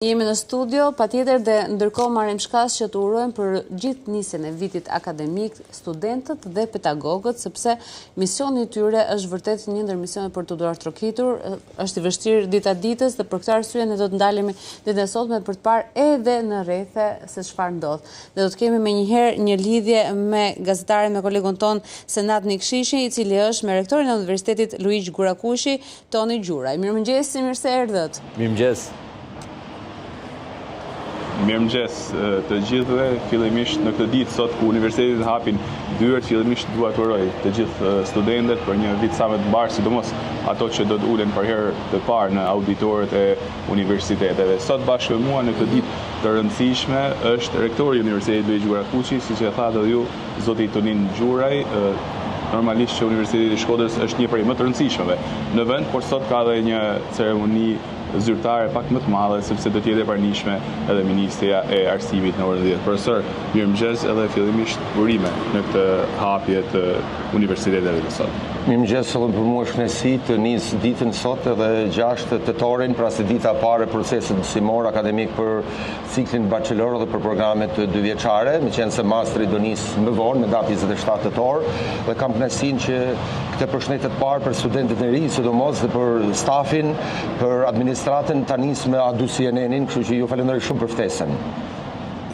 Jemi në studio, patjetër dhe ndërkohë marrim shkas që të urojmë për gjithë nisjen e vitit akademik studentët dhe pedagogët, sepse misioni i tyre është vërtet një ndër misionet për të duar trokitur, është i vështirë dita ditës dhe për këtë arsye ne do të ndalemi ditën e sotme për të parë edhe në rrethe se çfarë ndodh. Ne do të kemi menjëherë një lidhje me gazetaren, me kolegun ton Senat Nikshishi, i cili është me rektorin e Universitetit Luigjë Gurakushi, Toni Gjuraj. Mirëmëngjes, mirë se erdhët. Mirëmëngjes. Mirëmëngjes të gjithëve, fillimisht në këtë ditë sot ku universitetet hapin dyert, fillimisht dua të uroj të gjithë studentët për një vit sa më të mbar, sidomos ato që do të ulen për herë të parë në auditorët e universiteteve. Sot bashkë me mua në këtë ditë të rëndësishme është rektori i Universitetit Luigjë Gurakushi, siç e thatë edhe ju, zoti Tonin Gjuraj. Normalisht që Universiteti i Shkodrës është një prej më të rëndësishmeve në vend, por sot ka dhe një ceremoni zyrtare pak më të madhe, sepse do të jetë e pranishme edhe Ministria e Arsimit në orën 10. Profesor, mirëmëngjes edhe fillimisht urime në këtë hapje të universiteteve të sot. Mirëmëngjes, edhe për mua është kënaqësi të nis ditën sot edhe 6 tetorin, pra se dita e parë e procesit mësimor akademik për ciklin bachelor dhe për programet 2 vjeçare, meqense masteri do nis më vonë me datë 27 tetor, dhe kam kënaqësinë që këtë përshëndetje të parë për studentët e ri, sidomos dhe për stafin, për administratën ta nis me Adu CNN-in, kështu që ju falenderoj shumë për ftesën.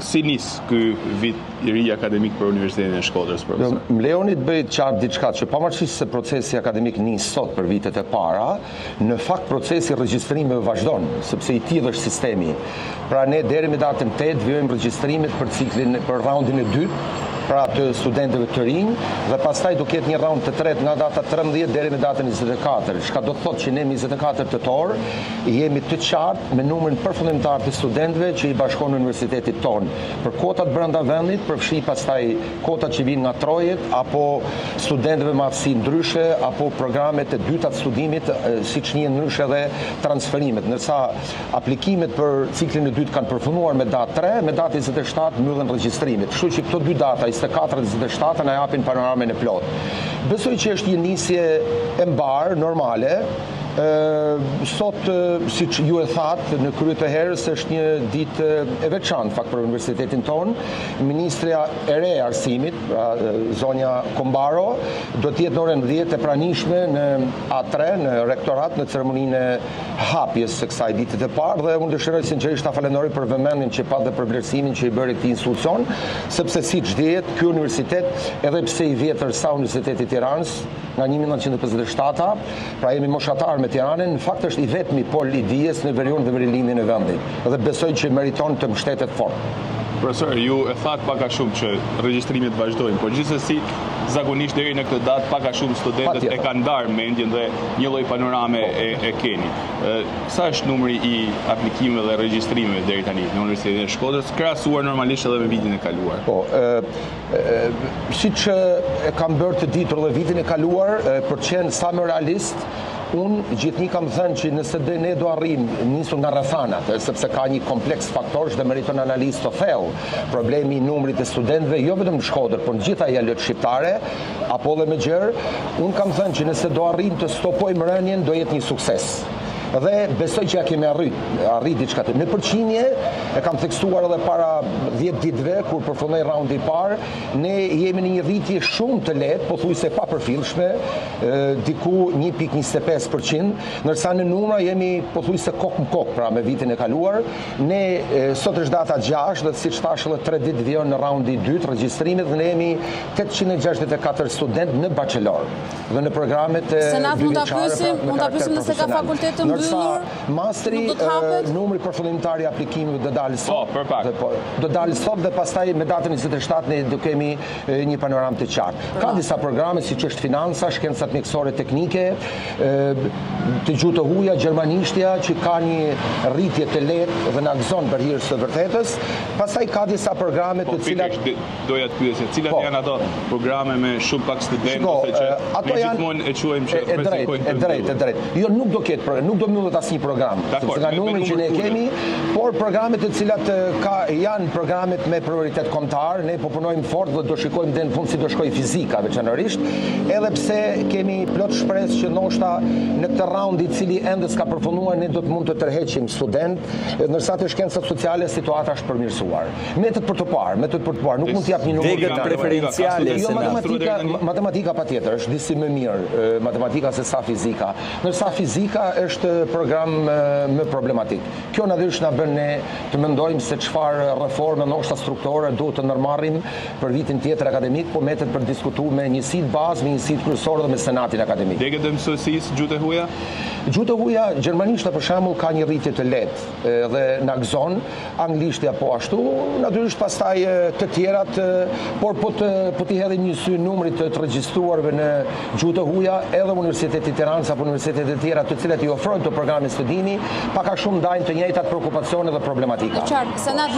Si nis ky vit i ri akademik për Universitetin e Shkodrës, profesor? Më lejoni të bëj qartë diçka që pavarësisht se procesi akademik nis sot për vitet e para, në fakt procesi regjistrimeve vazhdon, sepse i tillë është sistemi. Pra ne deri me datën 8 vijojmë regjistrimet për raundin e dytë, pra të studentëve të rinj, dhe pastaj do ketë një raund të tretë nga data 13 deri me datën 24, çka do të thotë që ne 24 tetor jemi të qartë me numrin përfundimtar të studentëve që i bashkon universitetit ton. Për kotat brenda vendit, përfshi pastaj kotat që vijnë nga trojet, apo studentëve me aftësi ndryshe, apo programet e dyta të studimit, siç njihen ndryshe edhe transferimet, ndërsa aplikimet për ciklin e dytë kanë përfunduar me datë 3, me datë 27 mbyllen regjistrimet. Kështu që këto dy data 24-27 na japin panoramën e plot. Besoj që është një nisje e mbar, normale. Sot, siç ju e thatë në krye të herës, është një ditë e veçantë fakt për universitetin ton. Ministria e re e arsimit, zonja Kombaro, do të jetë në orën 10 e pranishme në A3, në rektorat, në ceremoninë e hapjes së kësaj dite të parë, dhe unë dëshiroj sinqerisht ta falenderoj për vëmendjen që pat dhe për vlerësimin që i bëri këtij institucion, sepse siç dihet, ky universitet, edhe pse i vjetër sa Universiteti i Tiranës, nga 1957, pra jemi moshatar me Tiranën, në fakt është i vetmi pol i dijes në veriun dhe verilindjen e vendit, dhe besoj që meriton të mbështetet fort. Profesor, ju e thatë pak a shumë që regjistrimet vazhdojnë, por gjithsesi zakonisht deri në këtë datë pak a shumë studentët e kanë ndarë mendjen dhe një lloj panorame e keni. Sa është numri i aplikimeve dhe regjistrimeve deri tani në Universitetin e Shkodrës, krahasuar normalisht edhe me vitin e kaluar? Po, siç e kam bërë të ditur dhe vitin e kaluar, për të qenë sa më realist, unë gjithnjë kam thënë që nëse ne do arrim nisur nga rrethanat, sepse ka një kompleks faktorësh dhe meriton analizë të thellë, problemi i numrit të studentëve, jo vetëm në Shkodër, por në gjitha jalët shqiptare, apo edhe me gjerë, unë kam thënë që nëse do arrim të stopojmë rënien, do jetë një sukses. Dhe besoj që ja kemi arrit diçka të. Në përqindje, e kam theksuar edhe para 10 ditëve, kur përfundoi raundi i parë, ne jemi në një rritje shumë të lehtë, pothuajse pa përfillshme, diku 1.25%, ndërsa në numra jemi pothuajse kokë në kokë, pra me vitin e kaluar. Ne sot është data 6 dhe siç thash edhe 3 ditë vijojnë në raundi i dytë regjistrimet dhe ne jemi 864 studentë në bachelor dhe në programet e Senat, mund ta pyesim nëse ka fakultet të mbyllur, masteri, numri përfundimtar i aplikimeve do dalë sot. Do dalë sot dhe pastaj me datën 27 ne do kemi një panoramë të qartë. Ka disa programe siç është financa, shkencat mjekësore teknike, të gjuhë të huaja, gjermanishtja, që ka një rritje të lehtë dhe na gëzon për hir të vërtetës. Pastaj ka disa programe të cilat doja të pyesja, cilat janë ato programe me shumë pak studentë ose që ne gjithmonë e quajmë që e drejtë. Jo, nuk do do mbyllet asnjë program, sepse nga numri që ne kemi, por programet të cilat janë programet me prioritet kombëtar, ne po punojmë fort dhe do shikojmë deri në fund si do shkojë fizika veçanërisht, edhe pse kemi plot shpresë që ndoshta në këtë raund i cili ende s'ka përfunduar ne do të mund të tërheqim student, ndërsa të shkencat sociale situata është përmirësuar. Metët për të parë, nuk mund të jap një numër Degët preferenciale jo, matematika patjetër është disi më mirë matematika se sa fizika, ndërsa fizika është program më problematik. Kjo natyrisht na bën ne të mendojmë se çfarë reforme ndoshta strukturore duhet të ndërmarrim për vitin tjetër akademik, po metet për diskutuar me njësitë bazë, me njësitë kryesore dhe me senatin akademik. Degët e mësuesisë gjuhë e huaja? Gjuhë e huaja gjermanishta për shembull ka një rritje të lehtë dhe na gëzon, anglishtja po ashtu, natyrisht pastaj të tjerat, por po t'i hedhim një sy numrit të regjistruarve në gjuhë të huaja, edhe Universiteti i Tiranës apo universitetet e tjera të cilat i ofrojnë të programe studimi, pak a shumë ndajnë të njëjtat preokupacione dhe problematika. Qartë, Senat,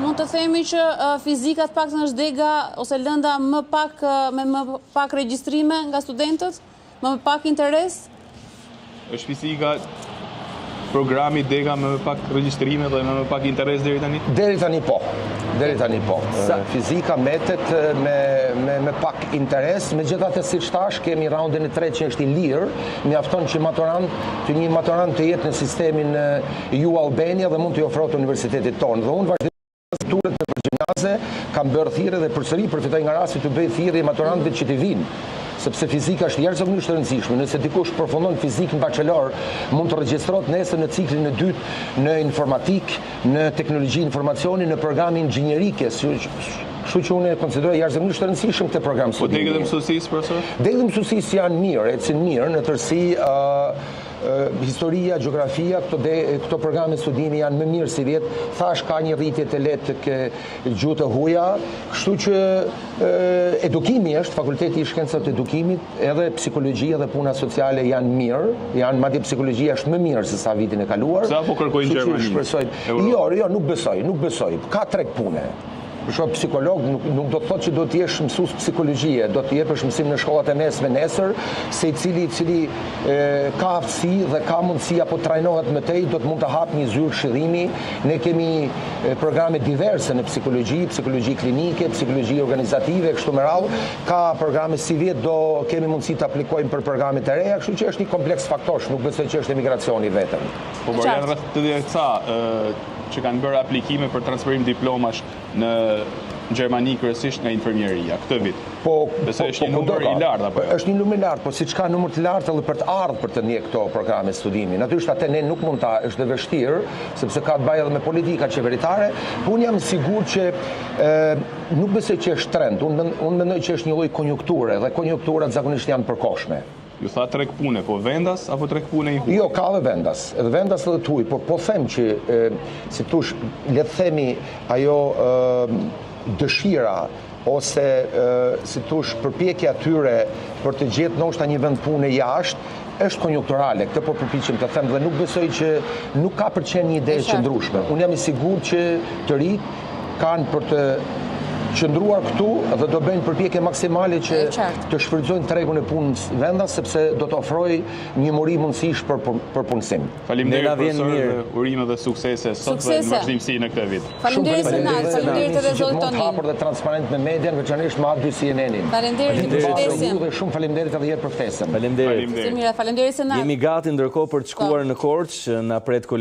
mund të themi që fizika të paktën është dega ose lënda me më pak regjistrime nga studentët, më pak interes? Është fizika programi dega me më pak regjistrime dhe me më pak interes deri tani? Deri tani po. Fizika metet me pak interes, megjithatë siç thash, kemi raundin e tretë që është i lirë, mjafton që një maturant të jetë në sistemin U Albania dhe mund t'i ofrohet universitetit tonë. Dhe unë vazhdimoj turët në përgjimnaze, kam bërë thirrje dhe përsëri përfitoj nga rasti të bëj thirrje maturantëve që të vinë, sepse fizika është jashtëzakonisht e rëndësishme. Nëse dikush përfundon fizikë në bachelor, mund të regjistrohet nesër në ciklin e dytë në informatik, në teknologji informacioni, në programe inxhinierike. Kështu që unë e konsideroj jashtëzakonisht të rëndësishëm këtë program studimi. Po degët e mësuesisë, profesor? Degët e mësuesisë janë mirë, ecin mirë, në tërësi historia, gjeografia, këto programe studimi janë më mirë si vjetë, thash ka një rritje të lehtë të gjuhë të huaja, kështu që edukimi është, fakulteti i shkencave të edukimit, edhe psikologjia dhe puna sociale janë mirë, madje psikologjia është më mirë se sa vitin e kaluar. Sa po kërkojnë Gjermani? Jo, nuk besoj. Ka treg pune. Për shkak psikolog nuk do të thotë që do të jesh mësues psikologjie, do të jepësh mësim në shkollat e mesme nesër, se i cili ka aftësi dhe ka mundësi apo trajnohet më tej, do të mund të hapë një zyrë shërimi. Ne kemi programe diverse në psikologji klinike, psikologji organizative, kështu me radhë. Ka programe si vjet do kemi mundësi të aplikojmë për programe të reja, kështu që është një kompleks faktorsh, nuk besoj që është emigracioni vetëm. Po janë rreth 80 ca që kanë bërë aplikime për transferim diplomash në Gjermani kryesisht nga infermieria këtë vit. Besoj është një numër i lartë apo jo? Është një numër i lartë, po siç ka numër të lartë edhe për të ardhur për të ndjek këto programe studimi. Natyrisht atë ne nuk mund ta, është e vështirë, sepse ka të bëjë edhe me politika qeveritare, por unë jam i sigurt që nuk besoj që është trend. Unë mendoj që është një lloj konjunkture dhe konjunkturat zakonisht janë përkohshme. Ju tha treg pune, po vendas apo treg pune i huaj? Jo, ka edhe vendas edhe të huaj, por po them që si thosh, le të themi ajo dëshira ose si thosh përpjekja e tyre për të gjetur ndoshta një vend pune jashtë është konjunkturale. Këtë po përpiqem të them dhe nuk besoj që nuk ka për të qenë një ide e qëndrueshme. Unë jam i sigurt që të rinjt kanë për të qëndruar këtu dhe do bëjnë përpjekje maksimale që të shfrytëzojnë tregun e punës vendas, sepse do të ofrojë një muri mundësish për punësim. Faleminderit profesor, urime dhe suksese sot dhe në vazhdimsi në këtë vit. Faleminderit Senat, faleminderit edhe zotit Tonin. Hapur dhe transparent me median, veçanërisht me atë CNN-in. Faleminderit për ftesën. Dhe shumë faleminderit edhe herë për ftesën. Faleminderit. Faleminderit Senat. Jemi gati ndërkohë për të shkuar në Korçë, na pret